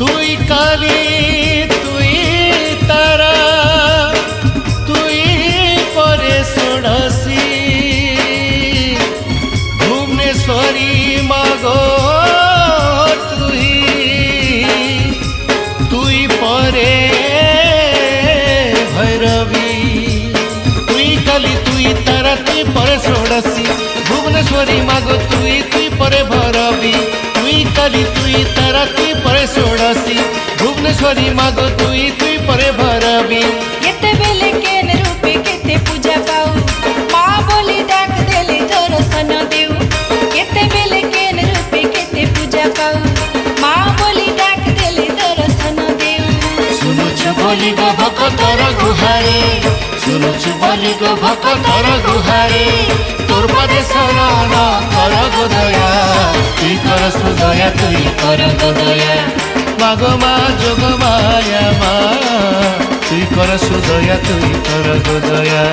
তুই কালী তুই তারা তুই পরে ষোড়শী ভুবনেশ্বরী মাগো তুই তুই পরে ভৈরবী তুই কালী তুই তারা তুই পরে ষোড়শী ভুবনেশ্বরী মাগো তুই তুই পরে ভৈরবী তুই কালী তুই তারা তুই পরে ষোড়শী ভুবনেশ্বরী মাগো তুই তুই পরে ভৈরবী কেতেবেলে কেন রূপে কেতে পূজা পাও মা বলি ডাক দেলে দর্শন দেউ কেতেবেলে কেন রূপে কেতে পূজা পাও মা বলি ডাক দেলে দর্শন দেউ শুনুছু বলি গো ভকতর গুহারে শুনুছু বলি গো ভকতর গুহারে তোর পদে শরণ কর গো দয়া তুই কর সুদয়া তুই কর গো দয়া মাগো মা যোগ মায়া মা তুই কর সুদয়া তুই কর গো দয়া।